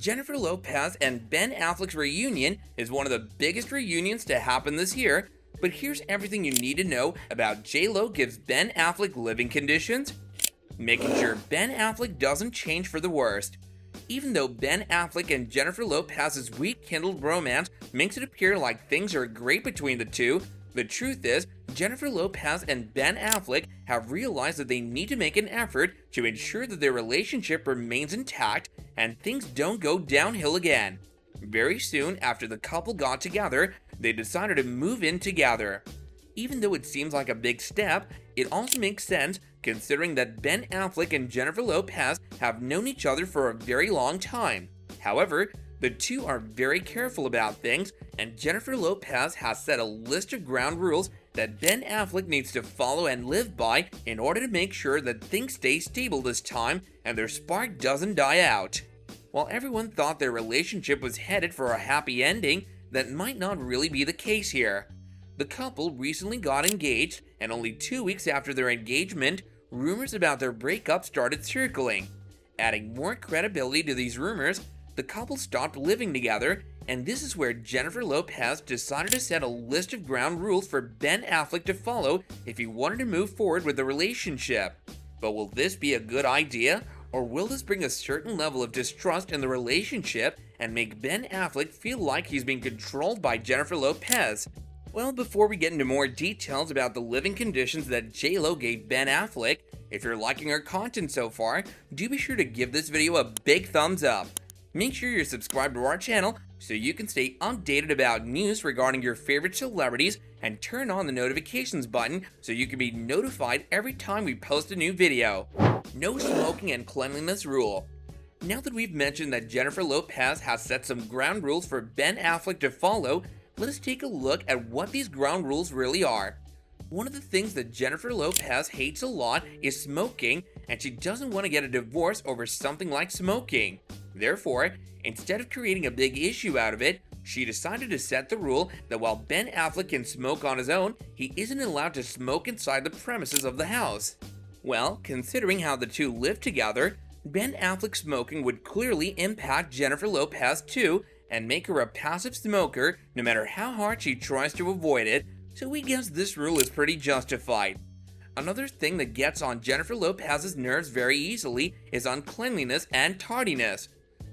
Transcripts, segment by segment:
Jennifer Lopez and Ben Affleck's reunion is one of the biggest reunions to happen this year, but here's everything you need to know about JLO gives Ben Affleck living conditions, making sure Ben Affleck doesn't change for the worst. Even though Ben Affleck and Jennifer Lopez's rekindled romance makes it appear like things are great between the two, the truth is, Jennifer Lopez and Ben Affleck have realized that they need to make an effort to ensure that their relationship remains intact and things don't go downhill again. Very soon after the couple got together, they decided to move in together. Even though it seems like a big step, it also makes sense considering that Ben Affleck and Jennifer Lopez have known each other for a very long time. However, the two are very careful about things, and Jennifer Lopez has set a list of ground rules that Ben Affleck needs to follow and live by in order to make sure that things stay stable this time and their spark doesn't die out. While everyone thought their relationship was headed for a happy ending, that might not really be the case here. The couple recently got engaged, and only 2 weeks after their engagement, rumors about their breakup started circling. Adding more credibility to these rumors, the couple stopped living together, and this is where Jennifer Lopez decided to set a list of ground rules for Ben Affleck to follow if he wanted to move forward with the relationship. But will this be a good idea, or will this bring a certain level of distrust in the relationship and make Ben Affleck feel like he's being controlled by Jennifer Lopez? Well, before we get into more details about the living conditions that JLO gave Ben Affleck, if you're liking our content so far, do be sure to give this video a big thumbs up. Make sure you're subscribed to our channel so you can stay updated about news regarding your favorite celebrities, and turn on the notifications button so you can be notified every time we post a new video. No smoking and cleanliness rule. Now that we've mentioned that Jennifer Lopez has set some ground rules for Ben Affleck to follow, let us take a look at what these ground rules really are. One of the things that Jennifer Lopez hates a lot is smoking, and she doesn't want to get a divorce over something like smoking. Therefore, instead of creating a big issue out of it, she decided to set the rule that while Ben Affleck can smoke on his own, he isn't allowed to smoke inside the premises of the house. Well, considering how the two live together, Ben Affleck smoking would clearly impact Jennifer Lopez too, and make her a passive smoker no matter how hard she tries to avoid it, so we guess this rule is pretty justified. Another thing that gets on Jennifer Lopez's nerves very easily is uncleanliness and tardiness.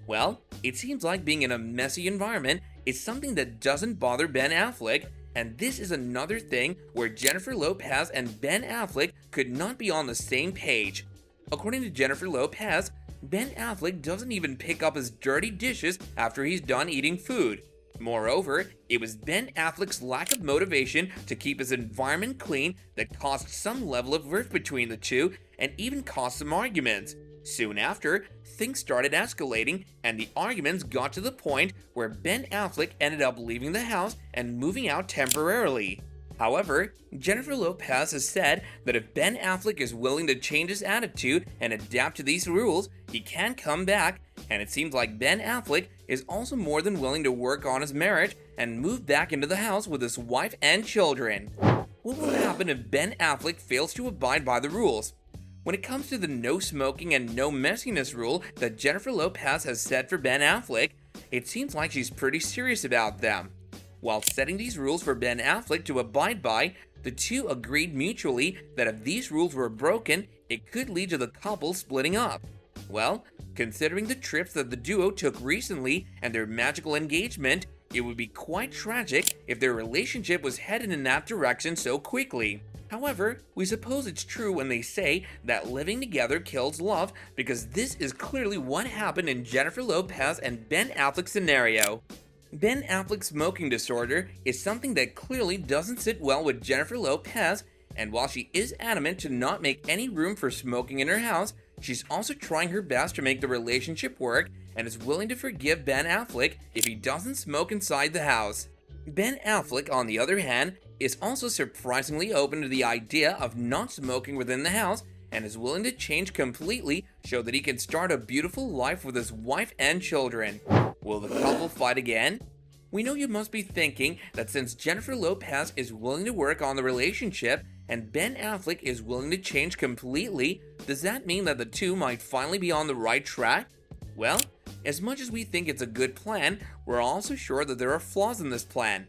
Well, it seems like being in a messy environment is something that doesn't bother Ben Affleck, and this is another thing where Jennifer Lopez and Ben Affleck could not be on the same page. According to Jennifer Lopez, Ben Affleck doesn't even pick up his dirty dishes after he's done eating food. Moreover, it was Ben Affleck's lack of motivation to keep his environment clean that caused some level of rift between the two and even caused some arguments. Soon after, things started escalating, and the arguments got to the point where Ben Affleck ended up leaving the house and moving out temporarily. However, Jennifer Lopez has said that if Ben Affleck is willing to change his attitude and adapt to these rules, he can come back, and it seems like Ben Affleck is also more than willing to work on his marriage and move back into the house with his wife and children. What will happen if Ben Affleck fails to abide by the rules? When it comes to the no smoking and no messiness rule that Jennifer Lopez has set for Ben Affleck, it seems like she's pretty serious about them. While setting these rules for Ben Affleck to abide by, the two agreed mutually that if these rules were broken, it could lead to the couple splitting up. Well, considering the trips that the duo took recently and their magical engagement, it would be quite tragic if their relationship was headed in that direction so quickly. However, we suppose it's true when they say that living together kills love, because this is clearly what happened in Jennifer Lopez and Ben Affleck's scenario. Ben Affleck's smoking disorder is something that clearly doesn't sit well with Jennifer Lopez, and while she is adamant to not make any room for smoking in her house, she's also trying her best to make the relationship work and is willing to forgive Ben Affleck if he doesn't smoke inside the house. Ben Affleck, on the other hand, is also surprisingly open to the idea of not smoking within the house and is willing to change completely so that he can start a beautiful life with his wife and children. Will the couple fight again? We know you must be thinking that since Jennifer Lopez is willing to work on the relationship and Ben Affleck is willing to change completely, does that mean that the two might finally be on the right track? Well, as much as we think it's a good plan, we're also sure that there are flaws in this plan.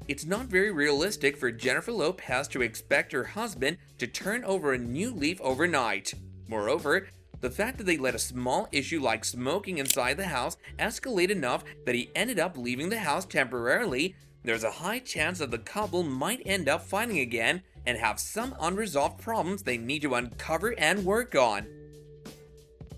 It's not very realistic for Jennifer Lopez to expect her husband to turn over a new leaf overnight. Moreover, the fact that they let a small issue like smoking inside the house escalate enough that he ended up leaving the house temporarily, there's a high chance that the couple might end up fighting again and have some unresolved problems they need to uncover and work on.